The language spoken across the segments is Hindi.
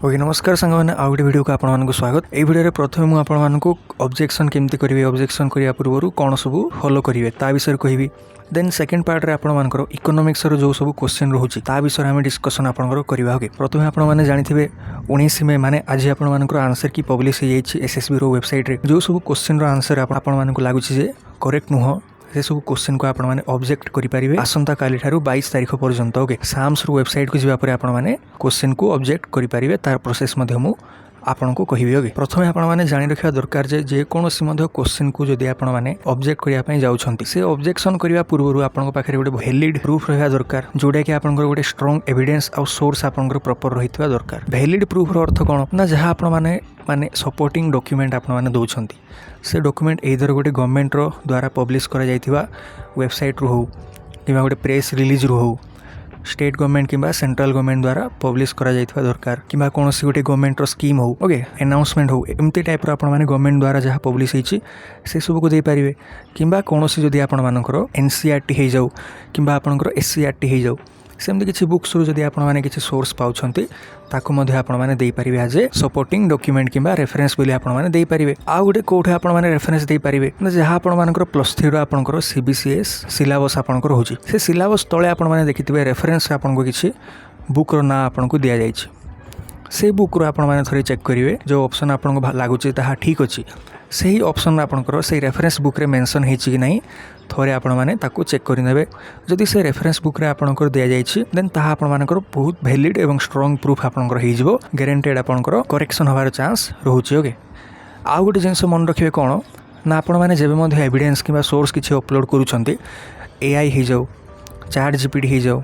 ओके नमस्कार सांग मैंने आउ गोटे वीडियो को आपको स्वागत। ये वीडियो प्रथम मुझे आपको ऑब्जेक्शन केमती करेंगे, ऑब्जेक्शन करने पूर्व कौन सब फॉलो करेंगे ता विषय कहि। देन सेकेंड पार्ट रे आपनकर इकोनॉमिक्स रो जो सब क्वेश्चन रोचे ता विषय आम डिस्कसन आपनकर करबा। ओके प्रथम आपने जानिथिबे 19 मे माने आज आपनकर आंसर की पब्लिश हो जाइए एसएसबी रो वेबसाइट रे। जो सब क्वेश्चन रो आंसर आपन लगुच जे करेक्ट नुह से सब क्वेश्चन को आपने ऑब्जेक्ट करेंगे आसंता काली ठारू 22 तारीख पर्यंत। ओके साम्स रो वेबसाइट को जावापर आपने क्वेश्चन को ऑब्जेक्ट करेंगे तार प्रोसेस मु आपन को कहि। ओके प्रथम आपने जानी रखा दरकार जे कोनोसी क्वेश्चन को जदि आपने ऑब्जेक्ट करने जाउछंती से ऑब्जेक्शन करने पूर्व आपन पाखे गोटे वैलिड प्रूफ रहा दरकार जोटा कि आपन गोटे स्ट्रांग एविडेंस और सोर्स आपन प्रॉपर रही दरकार। वैलिड प्रूफ रो अर्थ कौन ना जहाँ आपने माने सपोर्टिंग डॉक्यूमेंट आपने दौरान से डॉक्यूमेंट एइदर गोटे गवर्नमेंट रो द्वारा पब्लिश करा जाइथिबा वेबसाइट रू हो कि गोटे प्रेस रिलीज रू हो स्टेट गवर्नमेंट किंबा सेंट्रल गवर्नमेंट द्वारा पब्लिश करा जाइथिबा दरकार कि कौन सी गोटे गवर्नमेंट रो स्कीम हो ओके अनाउंसमेंट हो एमती टाइप रो आपन गवर्नमेंट द्वारा जहाँ पब्लिश होइछि से सब को दे पारिबे। किंबा कौन सी जदि आपन मानकर एनसीईआरटी हो जाऊ किंबा आपनकर एससीईआरटी हो जाऊ सेमती किसी बुक्स रू जदि आपन किसी सोर्स पाउछंती ताकू मध्य आपन माने देई परिबे एज ए सपोर्टिंग डॉक्यूमेंट किंबा रेफरेंस बोली आपन माने देई परिबे। आ गोटे कोठे आपन माने रेफरेंस देई परिबे ना जहाँ आपन मानकर +3 रो आपनकर सीबीसीएस सिलेबस आपनकर होची से सिलेबस तळे आपन माने देखिथिबे रेफरेंस आपन को किसी बुक रो ना आपन को दिया जाइछि से बुक रो आपन माने थोड़ी चेक करिवे जो ऑप्शन आपन को लागुछि ताहा ठीक अछि सही ऑप्शन आपनकर से रेफरेंस बुक रे मेंशन हेछि कि नहीं थोड़े आपण माने ताकू चेक करि नेबे। जदि से रेफरेंस बुक रे आपनकर दिया जाइछि देन ताहा आपण मानकर बहुत वैलिड एवं स्ट्रांग प्रूफ आपनकर हेइ जिवो गारंटेड आपनकर करेक्शन होबार चांस रहउछि। ओके आ गोटे जिंस मन रखिबे कोन ना आपण माने जेबे मध्ये एविडेंस किबा सोर्स किछि अपलोड करूछंती एआई हे जाऊ चैट जीपीटी हे जाऊ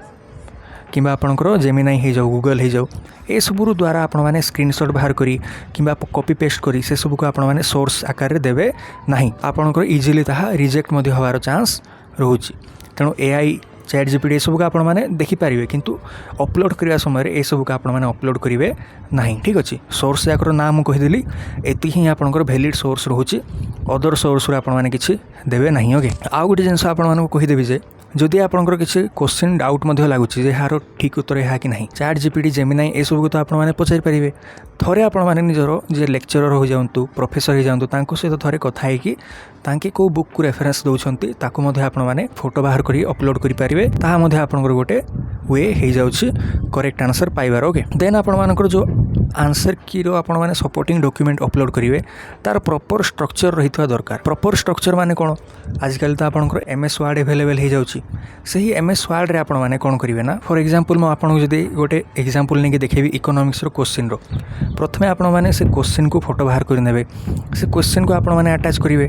किंबा आपनकर जेमिनाई हो जाऊ गूगल हो जाऊ ए सबुरु द्वारा आपण माने स्क्रीनशॉट बाहर करी किंबा कॉपी पेस्ट करी से सब को आपण माने सोर्स आकार रे देबे नाही आपनकर इजीली ताहा रिजेक्ट मध्ये होबार चांस रहउछि। तेणु एआई चैट जीपीटी सब को आपण माने देखि पारिबे किंतु अपलोड करिया समय रे ए सब को आपण माने अपलोड करिवे नाही। ठीक अछि सोर्स याकर नाम कहि देली एति ही आपनकर वैलिड सोर्स रहउछि अदर सोर्स रे आपण माने किछि देबे नाही। ओके आ गोटे जिंस आपण माने कहि देबी जे जदि आपनकर किसी क्वेश्चन डाउट मध्य लागुछि जे हारो ठीक उत्तर है कि नहीं चैट जीपीटी जेमिनाई ए सब को तो आपण माने पचारि परिबे। थोड़े आपण माने निजरो जे लेक्चरर हो जांतु प्रोफेसर हो जांतु तांको सहित थोड़े कथा है कि तांके को बुक को रेफरेंस दउछंती ताको मध्य आपण माने फोटो बाहर करी अपलोड करि परिबे ताहा मध्य आपनकर गोटे वे हे जाउछि करेक्ट आंसर पाइबार। ओके देन आपण मानकर जो आंसर की रो आपण माने सपोर्टिंग डॉक्यूमेंट अपलोड करिवे तार प्रॉपर स्ट्रक्चर रहितवा दरकार। प्रॉपर स्ट्रक्चर माने कोन आजकल तो आपनकर एमएस वर्ड अवेलेबल हे जाउछि सही एमएस वर्ड रे आपण माने कोन करिवे ना फॉर एग्जांपल म आपन जदि गोटे एग्जांपल नेके देखेबी इकोनॉमिक्स रो क्वेश्चन रो प्रथमे आपण माने से क्वेश्चन को फोटो बाहर करि नेबे से क्वेश्चन को आपण माने अटैच करिवे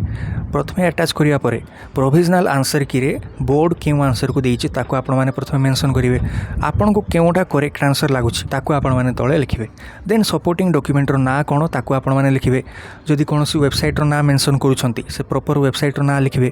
प्रथमे अटैच करिया परे प्रोविजनल आंसर की रे बोर्ड केउ आंसर को देइछि ताको आपण माने प्रथमे मेंशन करिवे आपन को केउटा करेक्ट आंसर लागुछि ताको आपण माने तळे लिखिबे। देन सपोर्टिंग डॉक्यूमेंट रो ना कोन ताको आपण माने लिखिबे जदि कोनोसी वेबसाइट रो ना मेंशन करूछंती से प्रॉपर वेबसाइट रो ना लिखिबे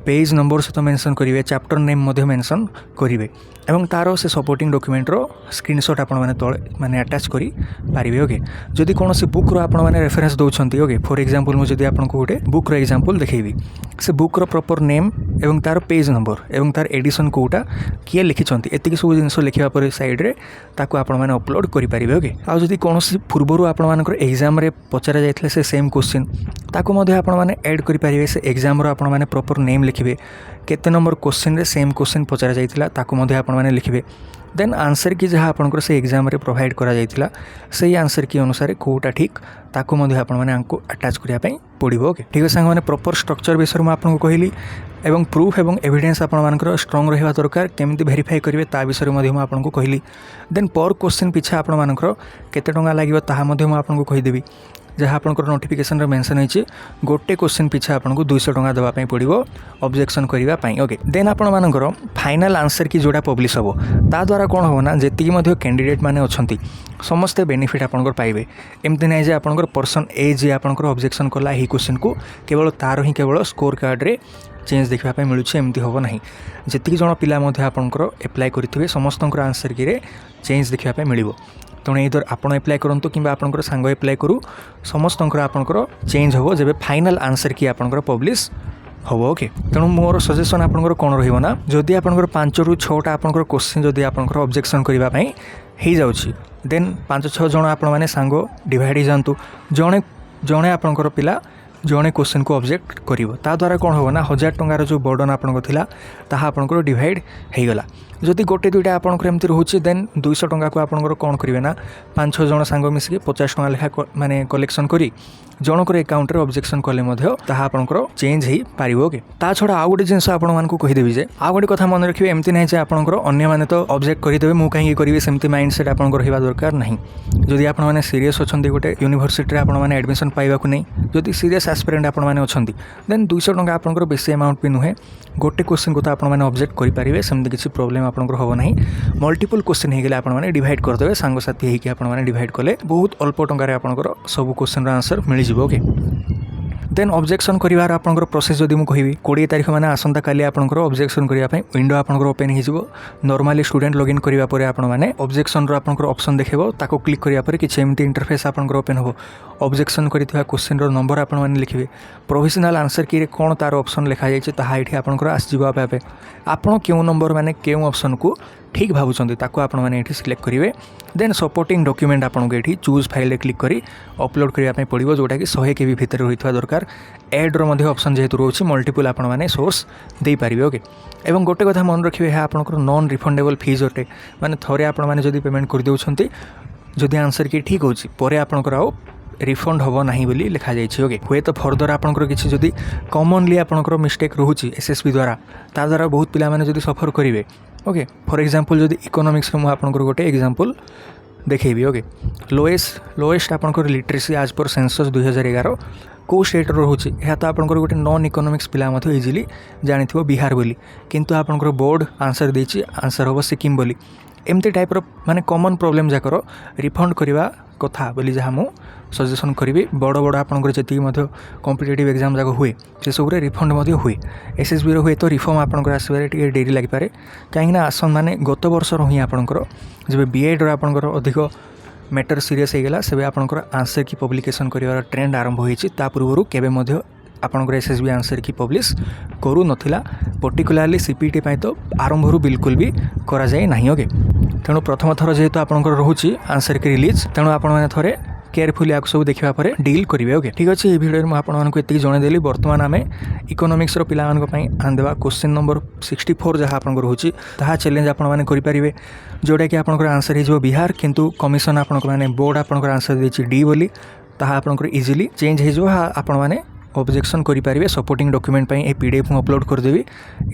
पेज नंबर सहित मेंशन करेंगे चैप्टर नेम मध्य मेंशन करेंगे एवं तार से सपोर्टिंग डॉक्यूमेंट रो स्क्रीनशॉट आपण माने तळे माने अटैच करी पारिबे। ओके जदि कोनोसी बुक रो आपण माने रेफरेंस दउछंती ओके फॉर एग्जांपल मु जदि आपन को गोटे बुक रो एग्जांपल देखैबी से बुक रो प्रॉपर नेम एवं तार पेज नंबर एवं तार एडिशन कोटा किए लिखिछंती एतिकी सब जिंस लिखिबा पर साइड रे ताको आपण माने अपलोड करि पारिबे। ओके आ जदि कोनोसी पूर्वरु आपण मानकर एग्जाम रे पचरा जायथले से सेम क्वेश्चन ताको मध्य आपण माने ऐड करि पारिबे से एग्जाम रो आपण माने प्रॉपर नेम लिखिबे केते नंबर क्वेश्चन रे सेम क्वेश्चन पचरा जायथिला ताको मध्य आपण माने लिखिबे देन आंसर की जहाँ आपनकर से एग्जाम रे प्रोवाइड करा जायथिला सही आंसर की अनुसार कोटा ठीक ताको मध्य आपण माने आंको अटैच करिया पई पड़िबो। ओके ठीक है सांग माने प्रॉपर स्ट्रक्चर विषय में आपन को कहली एवं प्रूफ एवं एविडेंस आपण मानकर स्ट्रांग रहिबा दरकार केमिति वेरीफाई करिवे ता विषय मध्ये म आपन को कहली। देन पर क्वेश्चन पिछा आपण मानकर केते टंगा लागिवो ताहा मध्ये म आपन को कहि देबी जहाँ आपनकर नोटिफिकेशन रे मेंशन होइछि गोटे क्वेश्चन पिछा आपन को 200 टंगा देबा पई पड़िबो ऑब्जेक्शन करिवा पई। ओके देन आपण मानकर फाइनल आंसर की जोड़ा पब्लिश हबो ता द्वारा कोन हो ना जेतिकी मध्ये कैंडिडेट माने अछंती समस्त बेनिफिट आपनकर पाइबे एमति नै जे आपनकर पर्सन ए जे आपनकर ऑब्जेक्शन करला ही क्वेश्चन को केवल तार ही केवल स्कोर कार्ड रे चेंज देखा पाई मिलुछि एमति होबो नाही जेतिकी जण पिला मध्ये आपनकर अप्लाई करिथिबे समस्तनकर आंसर की रे चेंज देखा पाई मिलिबो। तेणु इधर आपन अप्लाई करंतु किंबा आपनकर सांग अप्लाई करू समस्तनकर आपनकर चेंज होबो जेबे फाइनल आंसर की आपनकर पब्लिश होबो। ओके तेणु मोर सजेशन आपनकर कोन रहिबो ना जदि आपनकर 5 रु 6टा आपनकर क्वेश्चन जदि आपनकर ऑब्जेक्शन करिबा पई हो जाऊँगी देन 5-6 जन आपण मैंने सांग डिवाइड हो जातु जड़े जड़े आपंकर पिला जड़े क्वेश्चन को ऑब्जेक्ट करा कौन हम ना 1000 टंकार जो बर्डन आपंकर थिला ताहा आपंकर डिवाइड हो गला जदि गोटे दुईटा आपंकर एमती रोचे देन 200 टंका को आपंकर कौन करेंगे ना 5-6 जन सांग मिसिक 50 टंका लेखा माने कलेक्शन करी जनकर एकाउंट रे ऑब्जेक्शन कले ताहा आपंकर चेंज हो पारिबो के ता छड़ा आउ गोटे जिनस आपण मानकु कहिदेबी जे आउ गोटे कथा मन रखिबे एमती नै जे आपंकर अन्य माने तो ऑब्जेक्ट करिदेबे मु काहे करिवे सेमती माइंडसेट आपंकर हेबा दरकार नहीं जदि आपण माने सीरियस अछंती गोटे यूनिवर्सिटी रे आपण माने एडमिशन पाइबा को नहीं जदि सीरियस एस्पिरेंट आपण माने अछंती देन 200 टंका आपंकर बेसी अमाउंट भी नुहे गोटे क्वेश्चन को तो आपण माने ऑब्जेक्ट करि पारिबे सेमती किछि प्रॉब्लम आपंकर होबो नहीं मल्टीपल क्वेश्चन हे गेले आपण माने डिवाइड कर देबे सांग साथी हे कि आपण माने डिवाइड कले बहुत अल्प टंका रे आपंकर सब क्वेश्चन रो आंसर मिलि जिवो के देन ऑब्जेक्शन करिवार आपनकर प्रोसेस जदि मु कहिबी 20 तारिख माने आसंता काली आपनकर ऑब्जेक्शन करिया पई विंडो आपनकर ओपन हि जिवो नॉर्मली स्टूडेंट लॉगिन करिवा परे आपण माने ऑब्जेक्शन रो आपनकर ऑप्शन देखिबो ताको क्लिक करिया परे किछ एमती इंटरफेस आपनकर ओपन होबो ऑब्जेक्शन करितवा क्वेश्चन रो नंबर आपण माने लिखिबे प्रोविजनल आंसर की रे कोन तार ऑप्शन लिखा जाय छै ताहा एठी आपनकर आस जिवो आपे आपण केउ नंबर माने केउ ऑप्शन को ठीक भावुंट ताको आपण माने एठी सिलेक्ट करिवे देन सपोर्टिंग डॉक्यूमेंट आपन को एठी चूज फाइल रे क्लिक करी अपलोड करिया पई पड़िबो जोटा कि 100 केबी भीतर रहितवा दरकार एड रो मध्ये ऑप्शन जेहेतु रोची मल्टीपल आपण माने सोर्स दे पारिबे ओके एवं गोटे कथा मन रखिबे है आपनकर नॉन रिफंडेबल फीस ओटे माने थोरे आपण माने जदी पेमेंट कर देउछंती जदी आंसर की ठीक होची परे आपनकर आउ रिफंड होबो नाही बोली लिखा जाय छै ओके हुए तो फर्दर आपनकर किछि जदी कॉमनली आपनकर मिस्टेक रोहुची एसएसबी द्वारा ता द्वारा बहुत पिला माने जदी सफर करिवे ओके फॉर एग्जांपल जदी इकोनॉमिक्स रे मु आपनकर गोटे एग्जांपल देखेबी ओके लोएस्ट आपनकर लिटरेसी आज पर सेंसस 2011 को स्टेट रोचे यह तो आपंकर गोटे नॉन इकोनॉमिक्स पिला इजिली जानी बिहार बोली किंतु आपंकर बोर्ड आंसर देछि आंसर हम सिक्किम बोली एमती टाइप माने कॉमन प्रॉब्लम जाकर रिफंड करवा कथा बोली जहाँ मु सजेशन करी बड़ बड़ आपंकर जी कॉम्पिटिटिव एग्जाम जाक हुए से सब रिफंड हुए एसएसबी हुए तो रिफॉर्म आपंकर आसबार टे डेरी लगिपारे कहीं आसन माने गत वर्ष ही आपंकर जब बीएड आपंकर अधिक मैटर सीरीयस होगा से आपंकर आंसर की पब्लिकेशन कर ट्रेंड आरंभ होती पूर्व केवे आपंकर एसएसबी आंसर की पब्लिश करू नथिला पर्टिकुलाली सीपीटी तो आरंभ बिल्कुल भी करा जाए नहीं ओके तेणु प्रथम थर जेहेतु आपंकर रोचे आंसर की रिलीज तेणु आपण मैंने थोड़े केयरफुली आपको सब देखा पर डील करेंगे ओके ठीक अच्छे ये भिडियो में आपको जनईदेली बर्तमान आम इकोनॉमिक्स पिला आंदेवा क्वेश्चन नंबर 64 जहाँ आपंकर रोचे ताहा चैलेंज आपरे जोटा कि आपंकर आंसर हो बिहार किंतु कमिशन आपंकर बोर्ड आपंकर आंसर देछि डी बोली ताहा आपंकर इजिली चेंज हो आपण मैंने ऑब्जेक्शन करेंगे सपोर्टिंग डॉक्यूमेंट ए पीडीएफ अपलोड करदेवी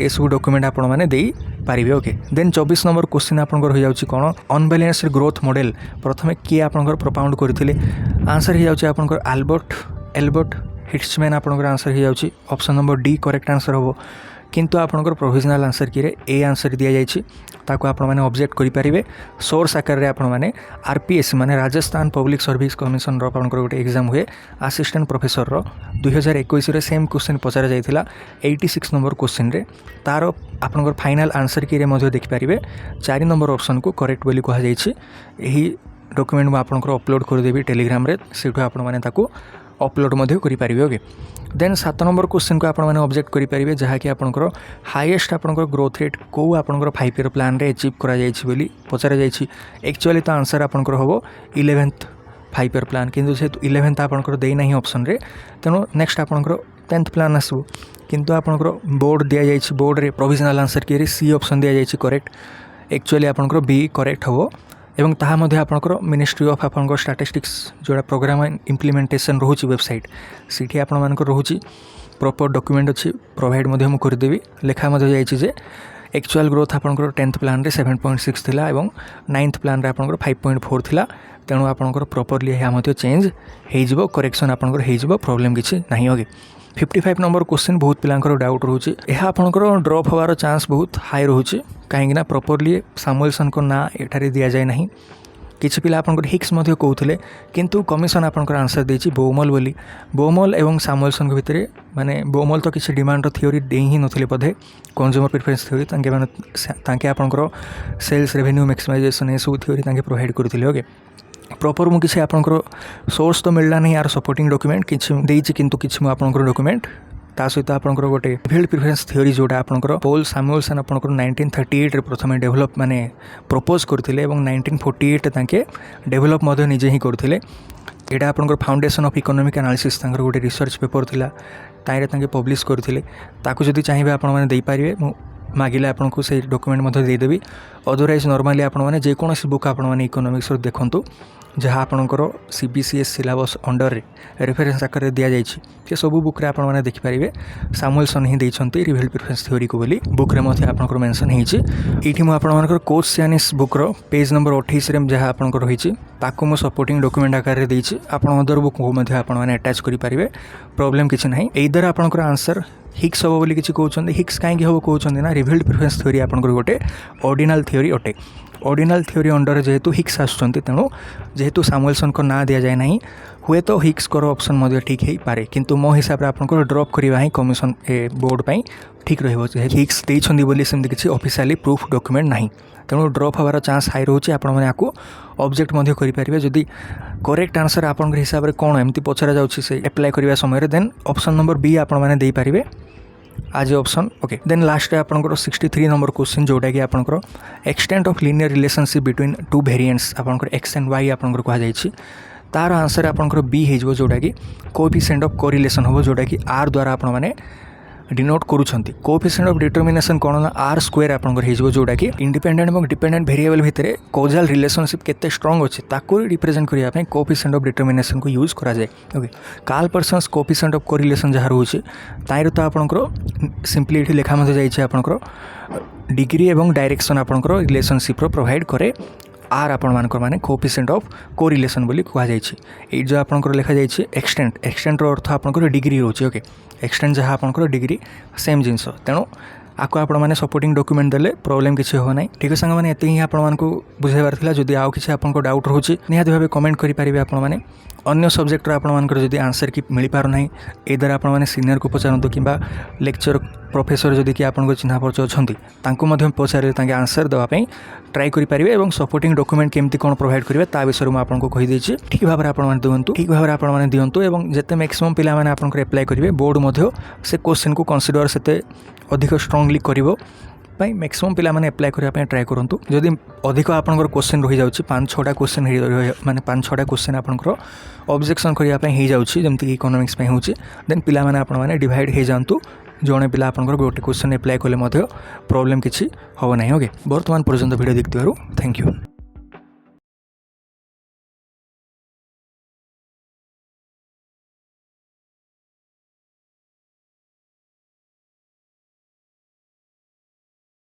ये सब डॉक्यूमेंट आपण मैंने दे पारिबे ओके देन 24 नंबर क्वेश्चन आपंकर हो जाउची कोन अनबैलेंस्ड ग्रोथ मॉडल प्रथमे किए आपंकर प्रोपाउंड करथिले आंसर हो जाउची आपंकर एल्बर्ट हिट्समैन आपंकर आंसर हो जाउची option number D correct answer होबो किंतु आपंकर प्रोविजनल आंसर की रे ए आंसर दिया जाइछि ताको आपण माने ऑब्जेक्ट करि पारिबे सोर्स आकार रे आपण माने आरपीएस माने राजस्थान पब्लिक सर्विस कमिशन रो आपंकर गोटे एग्जाम हुए असिस्टेंट प्रोफेसर रो 2021 रे सेम क्वेश्चन पचारा जाइथिला 86 नंबर क्वेश्चन रे तार आपंकर फाइनल आंसर की रे मध्ये देखि पारिबे 4 नंबर ऑप्शन को करेक्ट बोली कहा जाइछि एही डॉक्यूमेंट मु आपंकर अपलोड कर देबी टेलीग्राम रे सेठु आपण माने ताको अपलोड मध्य करि पारिबे ओके देन 7 नंबर क्वेश्चन को आपण माने ऑब्जेक्ट करि पारिबे जहाँ कि आपंकर हाईएस्ट आपंकर ग्रोथ रेट को आपंकर 5 ईयर प्लान रे अचीव करा जाइछि बोली पचारा जाइछि एक्चुअली तो आंसर आपंकर होबो 11th 5 ईयर प्लान किंतु जेहेतु 11th आपंकर देई नाही ऑप्शन रे तेनो नेक्स्ट आपंकर 10th प्लान आसबो किंतु आपंकर बोर्ड दिया जाइछि बोर्ड रे प्रोविजनल आंसर की रे सी ऑप्शन दिया जाइछि करेक्ट एक्चुअली आपंकर बी करेक्ट होबो एवं ताहा मध्य आपंकर मिनिस्ट्री ऑफ आपंकर स्टैटिस्टिक्स जोड़ा प्रोग्राम इम्प्लीमेंटेशन रोची वेबसाइट सीठी आपण मानकर रोची प्रॉपर डॉक्यूमेंट अच्छी प्रोवाइड मध्य मु करदेवी लेखा मध्य जाइछि जे एक्चुअल ग्रोथ आपंकर 10th प्लान रे 7.6 थिला एवं 9th प्लान रे आपंकर 5.4 थिला तेणु आपंकर प्रॉपर्ली यहाँ मध्य चेंज हो जिवो करेक्शन आपंकर हो जिवो प्रॉब्लम किछि नाही होगे 55 नंबर क्वेश्चन बहुत पिलांकर डाउट रोचे यह आपंकर ड्रॉप होवार चांस बहुत हाई रोचे कहीं प्रॉपर्ली सामुएल्सन को ना एठारे दिया जाए नहीं किछि पिला आपंकर हिक्स मध्य कहूले किंतु कमिशन आपंकर आंसर देछि बोमल बोली बोमल एवं सामुएल्सन के भितर माने बोमल तो किछि डिमांड थ्योरी दे ही नथिले पधे कंज्यूमर प्रेफरेंस थ्योरी तांके माने तांके आपंकर सेल्स रेवेन्यू मैक्सिमाइजेशन ए सब थ्योरी तांके प्रोवाइड करथिले ओके प्रॉपर मु किसी आपंकर सोर्स तो मिलला नहीं यार सपोर्टिंग डॉक्यूमेंट किछि देछि किंतु किछि मु आपंकर डॉक्यूमेंट ता सहित आपंकर गोटे रिभिल्ड प्रिफरेंस थ्योरी जोटा आपंकर पॉल सैमुएल्सन आपंकर 1938 रे प्रथमे डेभलप माने प्रपोज करथिले एवं 1948 तांके डेभलप मध्य निजे ही करथिले। एटा आपंकर फाउंडेशन ऑफ इकोनॉमिक एनालिसिस तांकर गोटे रिसर्च पेपर थिला ताइरे तांके पब्लिश करथिले। ताकू जदि चाहिबे आपण माने देई पारिबे, मु मागिले आपनको से डॉक्यूमेंट मध्य दे देबी। अदरवाइज नॉर्मली आपण माने जे कोनोसी बुक आपण माने इकोनॉमिक्स रो देखंतु जहाँ आपणकर सीबीसीएस सिलेबस अंडर रेफरेन्स आकार दि जाइए से सब बुक्रे आप देखिपारे सैमुएल्सन ही देते रिभिल्ड प्रिफरेंस थ्योरी को बोली बुक्रे आपंकर मेंशन होती मुझे कोर्सियानिस बुक्र पेज नंबर 28 जहाँ आपंकर रही मु सपोर्टिंग डॉक्यूमेंट आकार देती आप अदर बुक को अटैच करेंगे प्रॉब्लम किसी ना एइदर आपंकर आंसर हिक्स हम बोली किसी कहते हिक्स कहीं हम कहते ना रिभिल्ड प्रिफरेंस थ्योरी आपंकर गोटे ऑर्डिनल थ्योरी अटे। ऑर्डिनल थ्योरी अंडर जेहेतु हिक्स आसुचंती तेणु जेहेतु सैमुएल्सन को ना दि जाए ना हुए तो हिक्स कर ऑप्शन मध्य ठीक हो पारे किंतु मो हिसाब से आपंकर ड्रॉप करवा ही कमिशन बोर्ड पर ठीक रही हिक्स देइछंदी बोली सेमती किसी ऑफिशियली प्रूफ डॉक्यूमेंट ना तेणु ड्रॉप हबार चांस हाई रोचे आपण मैंने आपको ऑब्जेक्ट मध्य करेंगे जदि करेक्ट आंसर आपन हिसाब से कौन एमती पचरा जाउछि से अप्लाई करबा समय देन ऑप्शन नंबर बी आपण मैंने दे पारिबे आज ऑप्शन ओके। देन लास्ट आपंकर 63 नंबर क्वेश्चन जोटा कि आपंकर extent of linear relationship between two variants आपंकर एक्स एंड वाई आपंकर कहा जायछि तार आंसर आपंकर बी हो जोटा कि कोएफिशिएंट ऑफ कोरिलेशन हो जोटा कि आर द्वारा आपण माने डिनोट करूछंती। कोएफिशिएंट ऑफ डिटरमिनेशन कोन ना आर स्क्वायर आपंकर हो जोटा कि इंडिपेंडेंट और डिपेंडेंट वेरिएबल भितर कॉजल रिलेशनशिप केते स्ट्रांग अछि ताको रिप्रेजेंट करिया पे कोएफिशिएंट ऑफ डिटरमिनेशन को यूज करा जाय। Okay Karl Pearson's coefficient of correlation जहाँ रोचे ताइर तो आपंकर सिंपली एठी लेखा मते जाइछि आपंकर डिग्री एवं डायरेक्शन आपंकर रिलेशनशिप रो प्रोवाइड करे आर आपण मानकर माने कोएफिशिएंट ऑफ कोरिलेशन बोली कहा जायछि। ए जो आपनकर लिखा जायछि एक्सटेंट रो अर्थ आपनकर डिग्री होछि। ओके एक्सटेंट जहाँ आपनकर डिग्री सेम जिनस तेणु आपको आपण माने सपोर्टिंग डॉक्यूमेंट देले प्रॉब्लम किसी हो ना। ठीक है सांग मैंने एत ही आपण मानकु बुझाइबार थिला जदि आउ किसी आपनको डाउट रोचे निहाती भाबे कमेंट करि पारिबे आपण माने अन्य सब्जेक्ट आपण मानकर जदि आंसर की मिल पार ना एदर आपण माने सीनियर को पचारंतु किंबा लेक्चर प्रोफेसर जदि कि आपनको चिन्हा परिचय अछंती तांको मध्यम पचारे तांके आंसर देवा पई ट्राई करि पारिबे एवं सपोर्टिंग डॉक्यूमेंट केमती कोन प्रोवाइड करिवे ता विषय में आपनको कहि देछि। ठीक भाबरे आपण माने दियंतु ठीक भाबरे आपण माने दियंतु एवं जते मैक्सिमम पिला माने आपनको अप्लाई करिवे बोर्ड मध्य से क्वेश्चन को कंसीडर सेते अधिक स्ट्रांगली करिवो पाई मैक्सिमम पिला माने अप्लाई करिया पे ट्राई करंतु। जदि अधिक आपनकर क्वेश्चन रही जाउछि 5-6टा क्वेश्चन माने 5-6टा क्वेश्चन आपनकर ऑब्जेक्शन करिया पे ही जाउछि जेमति कि इकोनॉमिक्स पे होछि देन पिला माने आपण माने डिवाइड हे जानतु जणे पिला आपनकर गोटे क्वेश्चन अप्लाई कले मध्य प्रॉब्लम किछि हो नै। ओके वर्तमान पर्यंत वीडियो देखतिबारु थैंक यू।